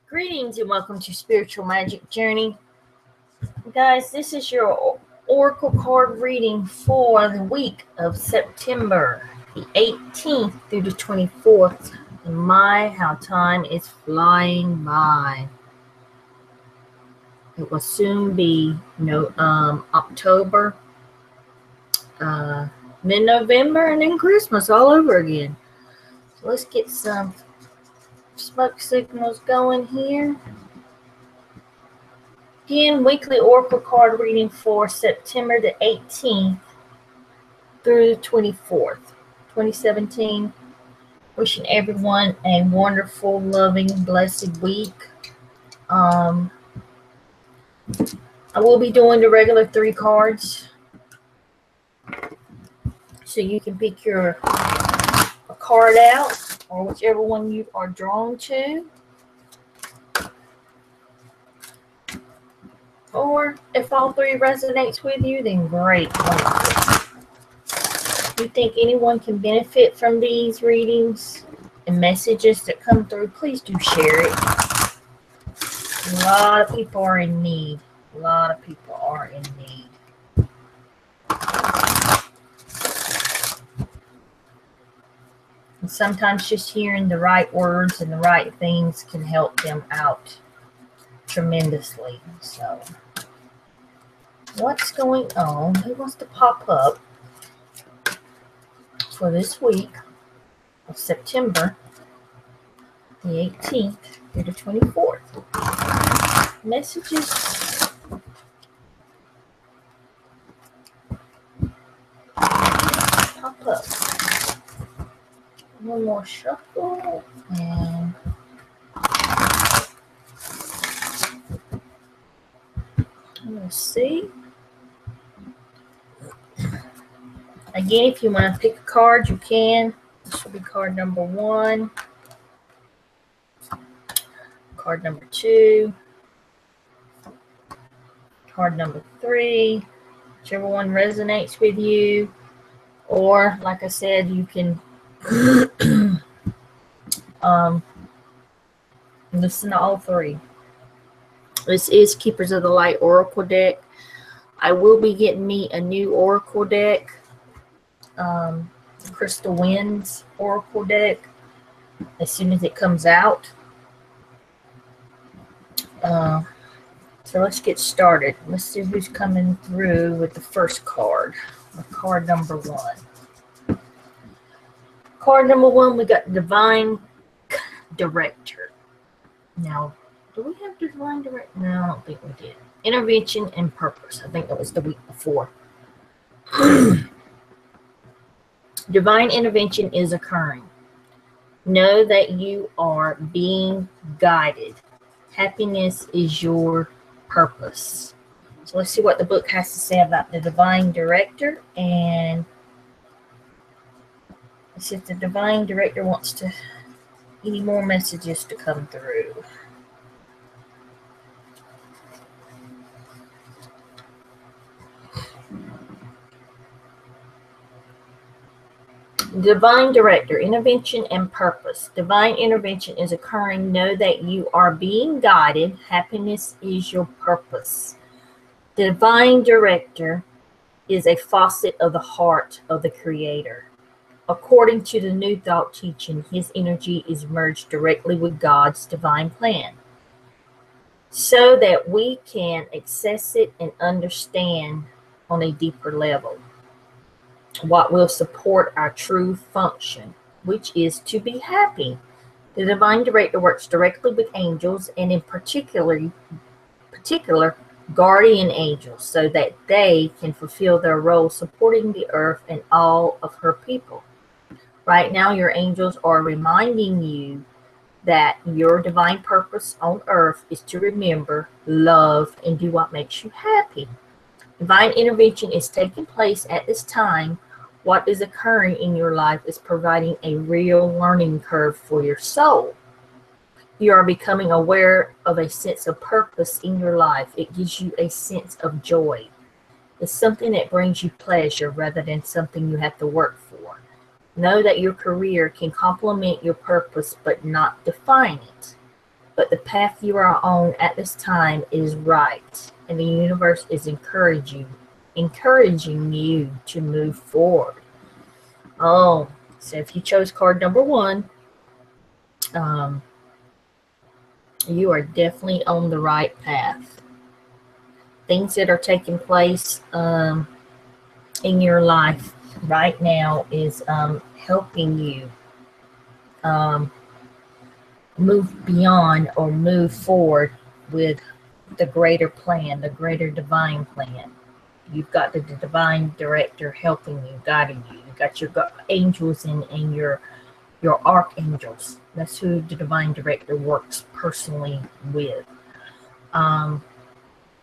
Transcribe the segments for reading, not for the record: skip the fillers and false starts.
Greetings and welcome to Spiritual Magic Journey. Guys, this is your Oracle card reading for the week of September the 18th through the 24th. And my, how time is flying by. It will soon be October, mid-November, and then Christmas all over again. So let's get some smoke signals going here. Again, weekly Oracle card reading for September the 18th through the 24th, 2017. Wishing everyone a wonderful, loving, blessed week. I will be doing the regular 3 cards, so you can pick your card out or whichever one you are drawn to. Or if all 3 resonates with you, then great. If you think anyone can benefit from these readings and messages that come through, please do share it. A lot of people are in need. A lot of people are in need. And sometimes just hearing the right words and the right things can help them out tremendously. So, what's going on? Who wants to pop up for this week of September the 18th through the 24th? Messages. Pop up. One more shuffle and let's see. Again, if you want to pick a card, you can. This will be card number 1, card number 2, card number 3, whichever one resonates with you. Or, like I said, you can listen to all 3. This is Keepers of the Light Oracle deck. I will be getting me a new Oracle deck, Crystal Winds Oracle deck, as soon as it comes out. So let's get started. Let's see who's coming through with the first card, card number 1. Card number 1, we got Divine Director. Now, do we have Divine Director? No, I don't think we did. Intervention and Purpose. I think that was the week before. Divine intervention is occurring. Know that you are being guided. Happiness is your purpose. So let's see what the book has to say about the Divine Director, and let's see if the Divine Director wants to any more messages to come through. Divine Director, intervention and purpose. Divine intervention is occurring. Know that you are being guided. Happiness is your purpose. The Divine Director is a faucet of the heart of the Creator. According to the New Thought teaching, his energy is merged directly with God's divine plan, so that we can access it and understand on a deeper level what will support our true function, which is to be happy. The Divine Director works directly with angels, and in particular guardian angels, so that they can fulfill their role supporting the earth and all of her people. Right now, your angels are reminding you that your divine purpose on earth is to remember, love, and do what makes you happy. Divine intervention is taking place at this time. What is occurring in your life is providing a real learning curve for your soul. You are becoming aware of a sense of purpose in your life. It gives you a sense of joy. It's something that brings you pleasure rather than something you have to work for. Know that your career can complement your purpose but not define it. but the path you are on at this time is right, and the universe is encouraging you to move forward. Oh, so if you chose card number 1, you are definitely on the right path. Things that are taking place in your life right now is helping you move beyond or move forward with the greater plan, the greater divine plan. You've got the divine director helping you, guiding you. You've got your angels and your archangels. That's who the divine director works personally with.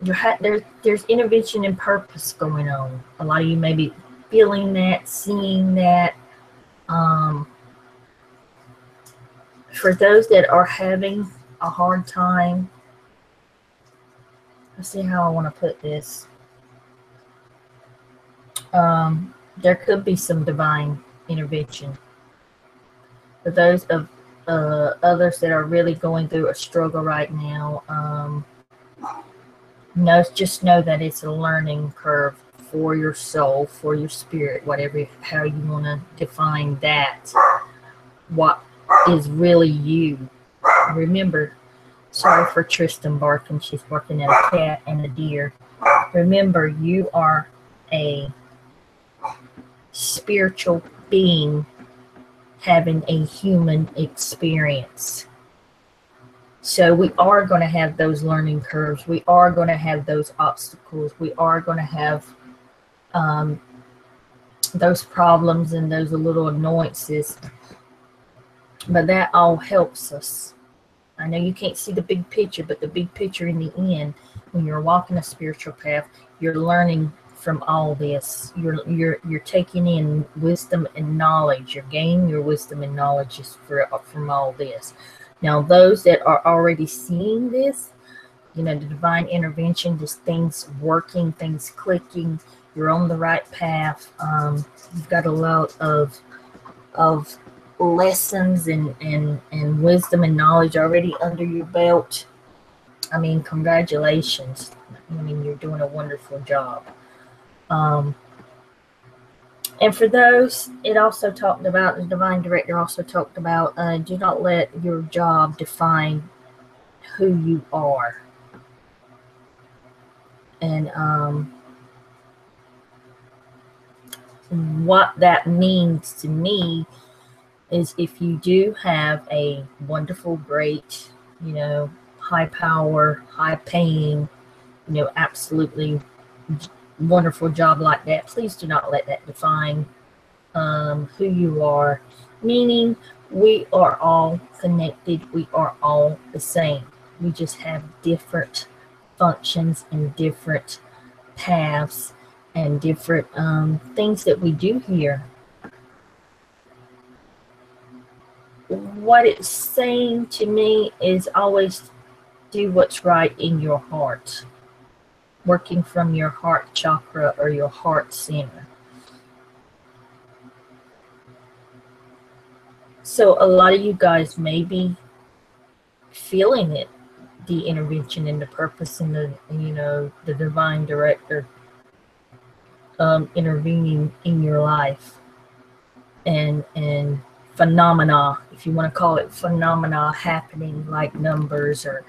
There's intervention and purpose going on. A lot of you may be feeling that, seeing that. For those that are having a hard time, let's see how I want to put this. There could be some divine intervention. For those of others that are really going through a struggle right now, just know that it's a learning curve for your soul, for your spirit, how you want to define that. What is really you? Remember, sorry for Tristan barking. She's barking at a cat and a deer. Remember, you are a spiritual being having a human experience. So we are going to have those learning curves. We are going to have those obstacles. We are going to have those problems and those little annoyances. But that all helps us. I know you can't see the big picture, but the big picture in the end, when you're walking a spiritual path, you're learning from all this. You're taking in wisdom and knowledge. You're gaining your wisdom and knowledge from all this. Now, those that are already seeing this, the divine intervention, just things working, things clicking, you're on the right path. You've got a lot of lessons and wisdom and knowledge already under your belt. I mean, congratulations. I mean, you're doing a wonderful job. And for those, it also talked about, the divine director also talked about, do not let your job define who you are. And what that means to me is, if you do have a wonderful, great, high power, high paying, absolutely wonderful job like that, please do not let that define who you are. Meaning, we are all connected. We are all the same. We just have different functions and different paths and different things that we do here. What it's saying to me is, always do what's right in your heart, working from your heart chakra or your heart center. So a lot of you guys may be feeling it, the intervention and the purpose and the divine director intervening in your life, and phenomena, if you want to call it phenomena, happening, like numbers or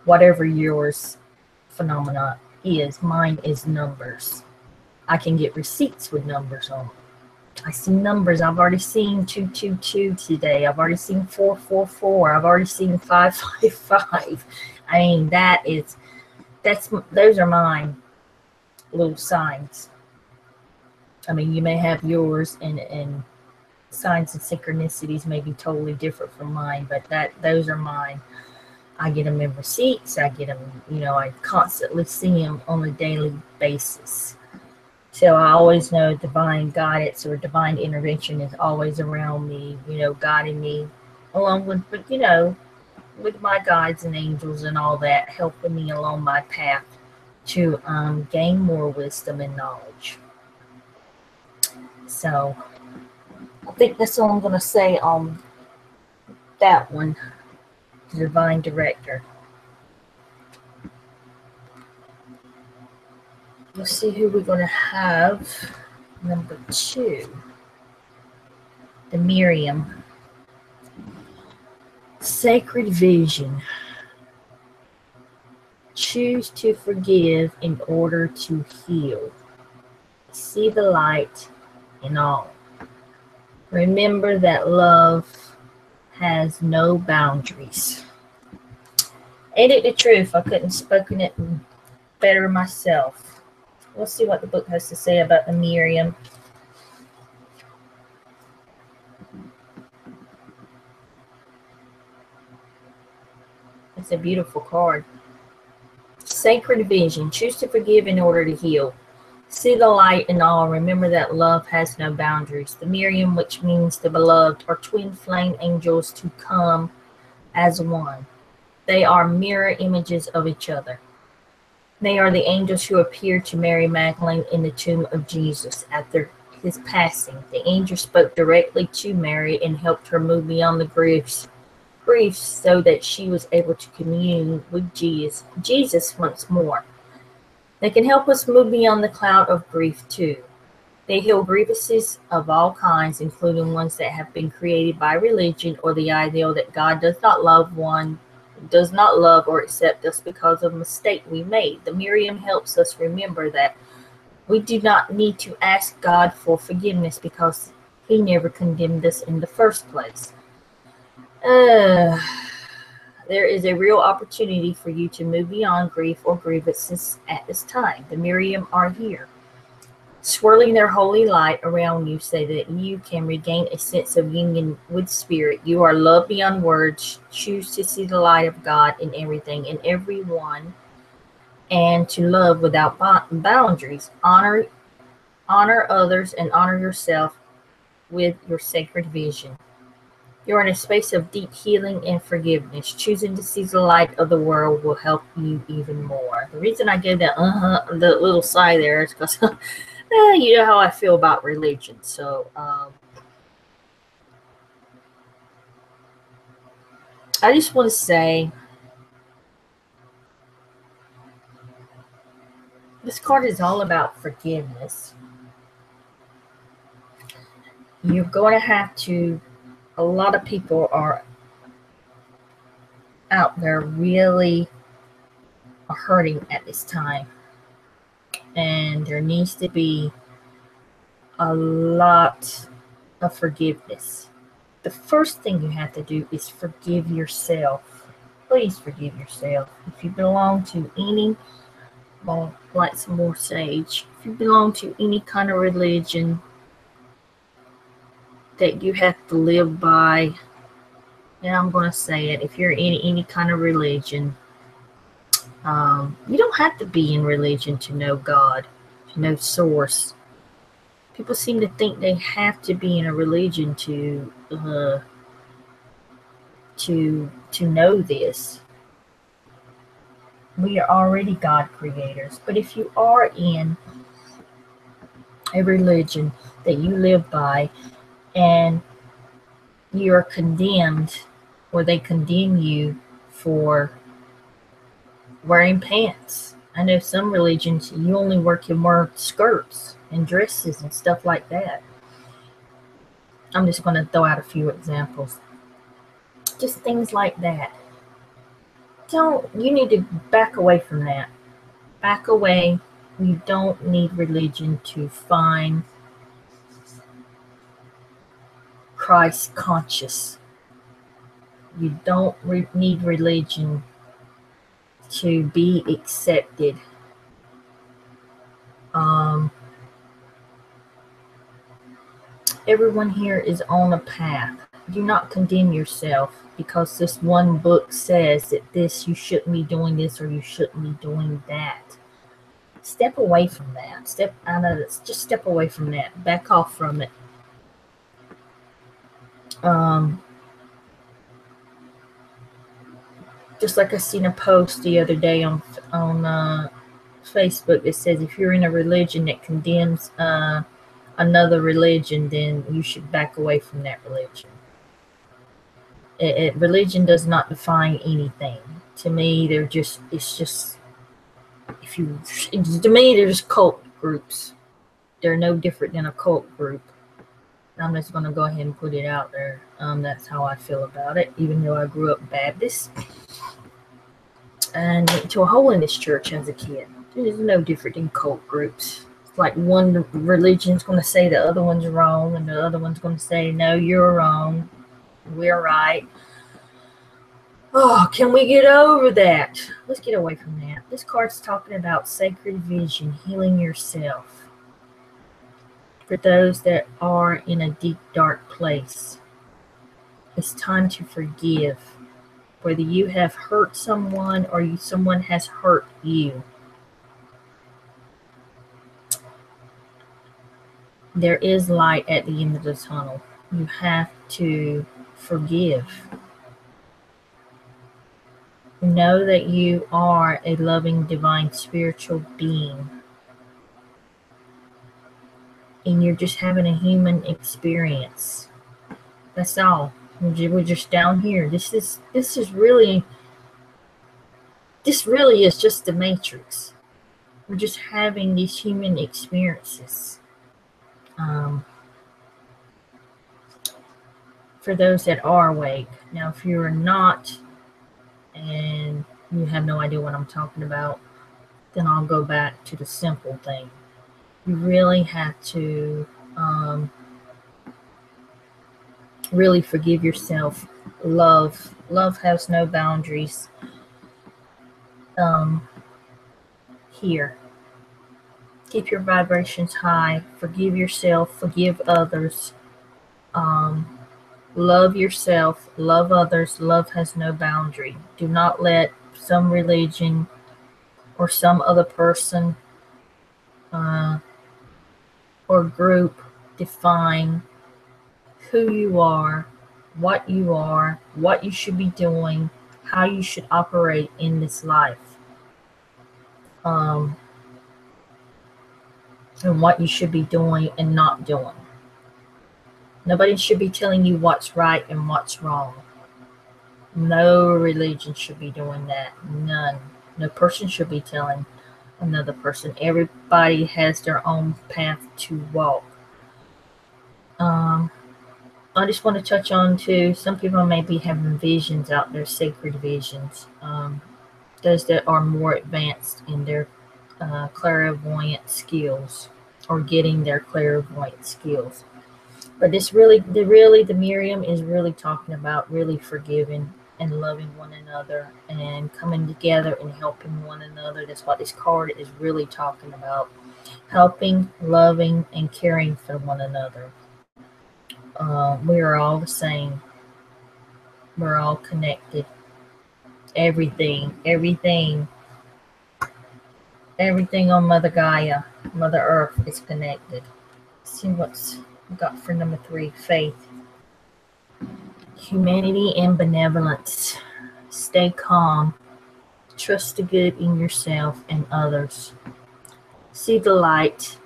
whatever yours phenomena is. Mine is numbers. I can get receipts with numbers on them. I see numbers. I've already seen 222 today. I've already seen 444. I've already seen 555. I mean, those are mine little signs. I mean, you may have yours, and signs and synchronicities may be totally different from mine, but those are mine. I get them in receipts. I get them, I constantly see them on a daily basis. So I always know divine guidance or divine intervention is always around me, guiding me along with, with my guides and angels and all that, helping me along my path to gain more wisdom and knowledge. So I think that's all I'm going to say on that one. the divine director. Let's see who we're going to have. Number 2, the Miriam. Sacred vision. Choose to forgive in order to heal. See the light in all. Remember that love has no boundaries. Ain't it the truth? I couldn't have spoken it better myself. We'll see what the book has to say about the Miriam. It's a beautiful card. Sacred vision. Choose to forgive in order to heal. See the light in all. Remember that love has no boundaries. The Miriam, which means the beloved, are twin flame angels to come as one. They are mirror images of each other. They are the angels who appeared to Mary Magdalene in the tomb of Jesus after his passing. The angel spoke directly to Mary and helped her move beyond the griefs so that she was able to commune with Jesus once more. They can help us move beyond the cloud of grief too. They heal grievances of all kinds, including ones that have been created by religion or the ideal that God does not love or accept us because of a mistake we made. The Miriam helps us remember that we do not need to ask God for forgiveness because he never condemned us in the first place. There is a real opportunity for you to move beyond grief or grievances at this time. The Miriam are here, swirling their holy light around you so that you can regain a sense of union with Spirit. You are loved beyond words. Choose to see the light of God in everything and everyone, and to love without boundaries. Honor others and honor yourself with your sacred vision. You are in a space of deep healing and forgiveness. Choosing to see the light of the world will help you even more. The reason I gave that the little sigh there is because you know how I feel about religion. So I just want to say this card is all about forgiveness. You're going to have to, a lot of people are out there really hurting at this time. And there needs to be a lot of forgiveness. The first thing you have to do is forgive yourself. Please forgive yourself. If you belong to any, well, like some more sage, if you belong to any kind of religion that you have to live by, and I'm going to say it, if you're in any kind of religion, you don't have to be in religion to know God, to know source. People seem to think they have to be in a religion to know this. We are already God creators. But if you are in a religion that you live by and you're condemned, or they condemn you for wearing pants. I know some religions you only can wear skirts and dresses and stuff like that. I'm just going to throw out a few examples. Just things like that. You need to back away from that. Back away. You don't need religion to find Christ conscious. You don't need religion to be accepted. Everyone here is on a path. Do not condemn yourself because this one book says that you shouldn't be doing this or you shouldn't be doing that. Step away from that. Step out of it. Just step away from that. Back off from it. Just like I seen a post the other day on Facebook that says if you're in a religion that condemns another religion, then you should back away from that religion. Religion does not define anything. To me, to me, they're just cult groups. They're no different than a cult group. I'm just going to go ahead and put it out there. That's how I feel about it, even though I grew up Baptist and went to a holiness church as a kid. There's no different than cult groups. It's like one religion's going to say the other one's wrong, and the other one's going to say, no, you're wrong, we're right. Oh, can we get over that? Let's get away from that. This card's talking about sacred vision, healing yourself. For those that are in a deep, dark place, it's time to forgive. Whether you have hurt someone or someone has hurt you, there is light at the end of the tunnel. You have to forgive. Know that you are a loving, divine, spiritual being. And you're just having a human experience. That's all. We're just down here. This really is just the Matrix. We're just having these human experiences. For those that are awake. Now, if you're not and you have no idea what I'm talking about, then I'll go back to the simple thing. You really have to really forgive yourself. Love has no boundaries. Here, keep your vibrations high. Forgive yourself. Forgive others. Love yourself. Love others. Love has no boundary. Do not let some religion or some other person or group define who you are, what you should be doing, how you should operate in this life, and what you should be doing and not doing. Nobody should be telling you what's right and what's wrong. No religion should be doing that. None. No person should be telling another person. Everybody has their own path to walk. I just want to touch on too, some people may be having visions out there, sacred visions. Those that are more advanced in their clairvoyant skills or getting their clairvoyant skills. But the Miriam is really talking about really forgiving and loving one another and coming together and helping one another. That's what this card is really talking about. Helping, loving, and caring for one another. We are all the same. We're all connected. Everything on Mother Gaia, Mother Earth is connected. Let's see what's we got for number 3, faith. Humanity and benevolence. Stay calm. Trust the good in yourself and others. See the light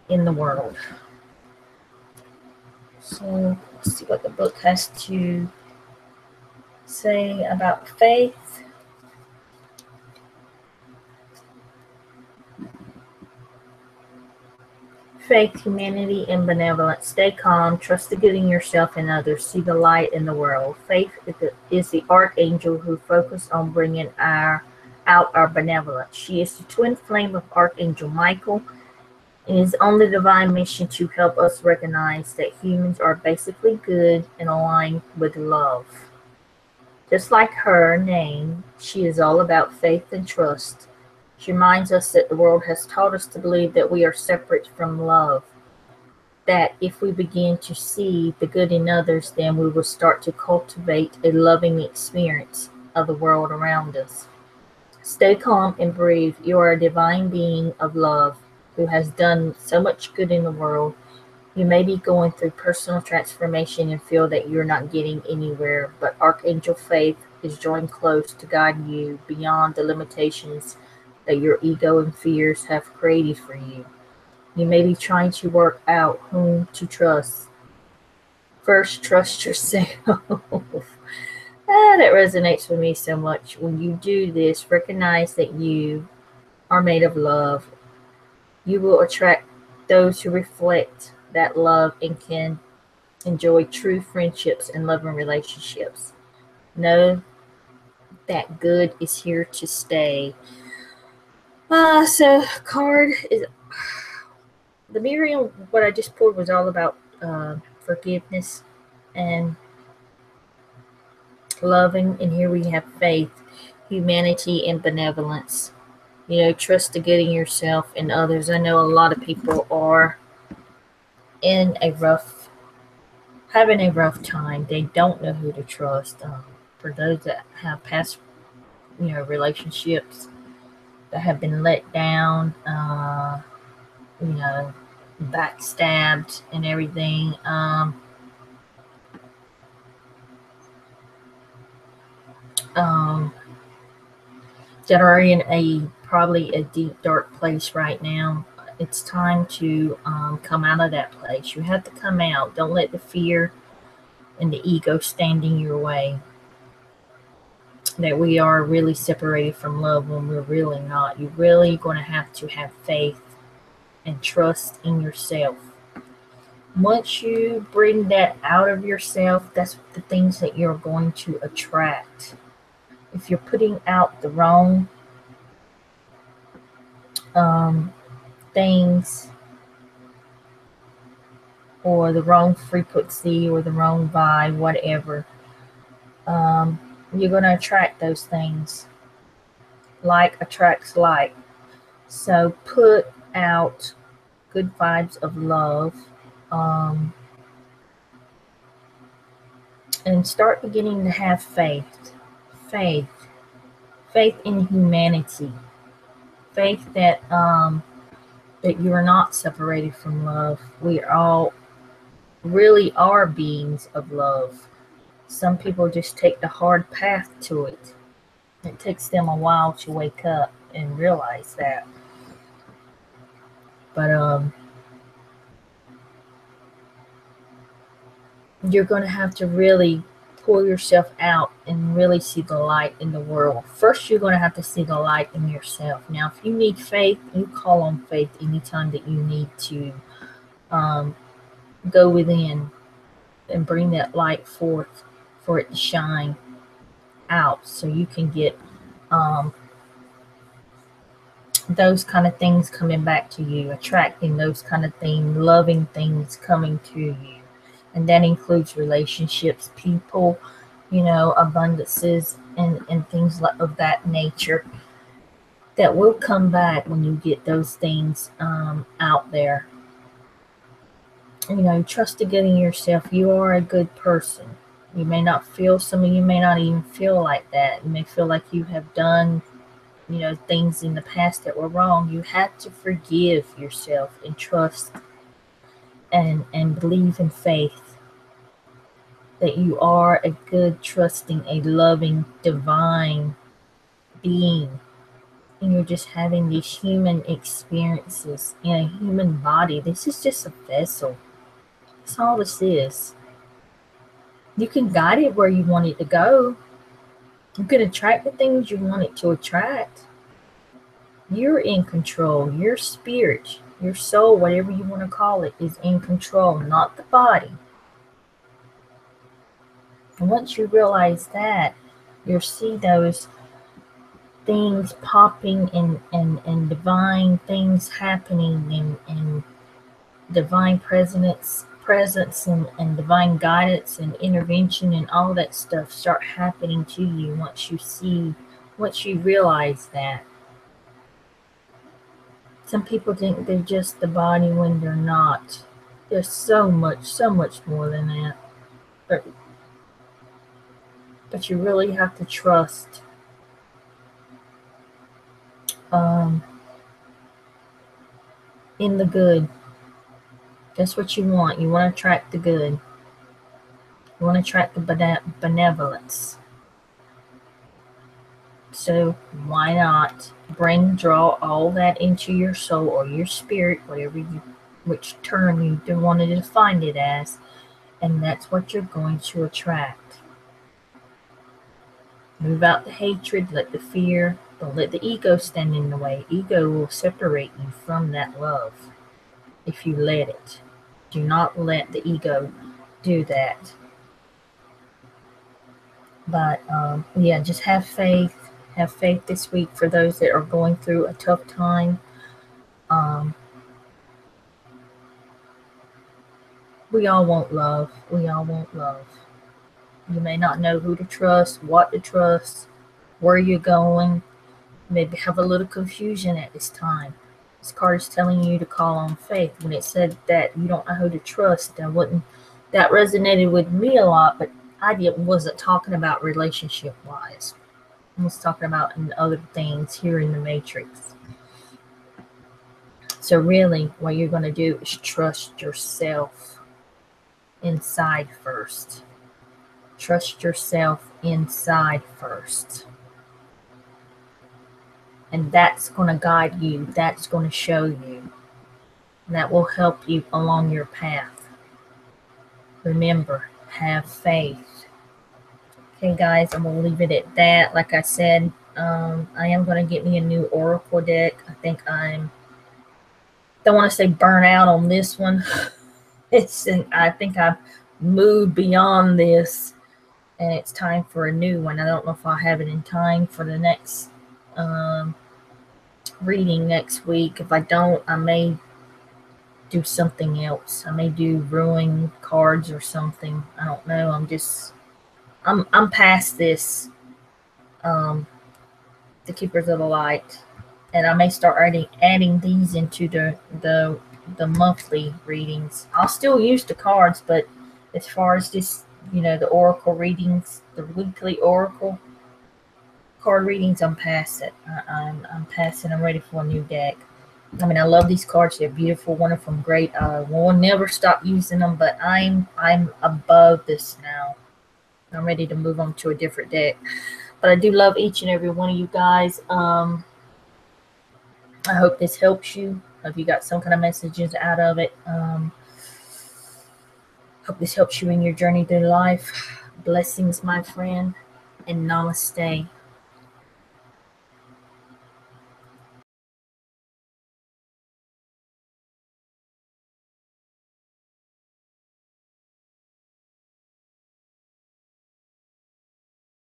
in the world. So let's see what the book has to say about faith. Faith, humanity, and benevolence. Stay calm. Trust the good in yourself and others. See the light in the world. Faith is the archangel who focuses on bringing out our benevolence. She is the twin flame of Archangel Michael and is on the divine mission to help us recognize that humans are basically good and aligned with love. Just like her name, she is all about faith and trust. She reminds us that the world has taught us to believe that we are separate from love. That if we begin to see the good in others, then we will start to cultivate a loving experience of the world around us. Stay calm and brave. You are a divine being of love who has done so much good in the world. You may be going through personal transformation and feel that you're not getting anywhere, but Archangel Faith is drawing close to guide you beyond the limitations that your ego and fears have created for you. You may be trying to work out whom to trust. First, trust yourself. That resonates with me so much. When you do this, recognize that you are made of love. You will attract those who reflect that love and can enjoy true friendships and loving relationships. Know that good is here to stay. So card is the Miriam. What I just pulled was all about forgiveness and loving, and here we have faith, humanity, and benevolence. Trust the good in yourself and others. I know a lot of people are in having a rough time. They don't know who to trust. For those that have past, relationships that have been let down, you know, backstabbed and everything. Um, that are in probably a deep dark place right now. It's time to come out of that place. You have to come out. Don't let the fear and the ego stand in your way. That we are really separated from love when we're really not. You're really going to have faith and trust in yourself. Once you bring that out of yourself, that's the things that you're going to attract. If you're putting out the wrong things, or the wrong frequency, or the wrong vibe, whatever, you're going to attract those things. Like attracts like. So put out good vibes of love, and start beginning to have faith. Faith. Faith in humanity. Faith that that you are not separated from love. We all really are beings of love. Some people just take the hard path to it. It takes them a while to wake up and realize that. But you're going to have to really pull yourself out and really see the light in the world. First, you're going to have to see the light in yourself. Now, if you need faith, you call on faith anytime that you need to go within and bring that light forth for it to shine out, so you can get those kind of things coming back to you, attracting those kind of things, loving things coming to you. And that includes relationships, people, abundances, and things of that nature that will come back when you get those things out there. Trust the good in yourself. You are a good person. You may not feel, some of you may not even feel like that. You may feel like you have done, things in the past that were wrong. You have to forgive yourself and trust and believe in faith that you are a good, trusting, a loving, divine being. And you're just having these human experiences in a human body. This is just a vessel. That's all this is. You can guide it where you want it to go. You can attract the things you want it to attract. You're in control. Your spirit, your soul, whatever you want to call it, is in control, not the body. And once you realize that, you'll see those things popping and divine things happening, and divine presence and divine guidance and intervention and all that stuff start happening to you once you realize that. Some people think they're just the body when they're not. There's so much more than that. But you really have to trust in the good. That's what you want. You want to attract the good. You want to attract the benevolence. So why not draw all that into your soul or your spirit, which term you wanted to define it as, and that's what you're going to attract. Move out the hatred, let the fear, don't let the ego stand in the way. Ego will separate you from that love if you let it. Do not let the ego do that. But yeah, just have faith. Have faith this week for those that are going through a tough time. We all want love. We all want love. You may not know who to trust, what to trust, where you're going. Maybe have a little confusion at this time. This card is telling you to call on faith. When it said that you don't know who to trust, that resonated with me a lot, but wasn't talking about relationship wise. I was talking about in other things here in the Matrix. So really, what you're going to do is trust yourself inside first. Trust yourself inside first. And that's going to guide you. That's going to show you. That will help you along your path. Remember, have faith. Okay, guys, I'm going to leave it at that. Like I said, I am going to get me a new Oracle deck. I think don't want to say burn out on this one. I think I've moved beyond this, and it's time for a new one. I don't know if I'll have it in time for the next reading next week. If I don't, I may do something else. I may do brewing cards or something. I don't know. I'm past this. The Keepers of the Light, and I may start adding these into the monthly readings. I'll still use the cards, but as far as just the oracle readings, the weekly oracle card readings, I'm past it. I'm past it. I'm ready for a new deck. I mean, I love these cards. They're beautiful, wonderful, great. We'll never stop using them, but I'm above this now. I'm ready to move on to a different deck. But I do love each and every one of you guys. I hope this helps you. Hope you got some kind of messages out of it. Hope this helps you in your journey through life. Blessings, my friend, and namaste.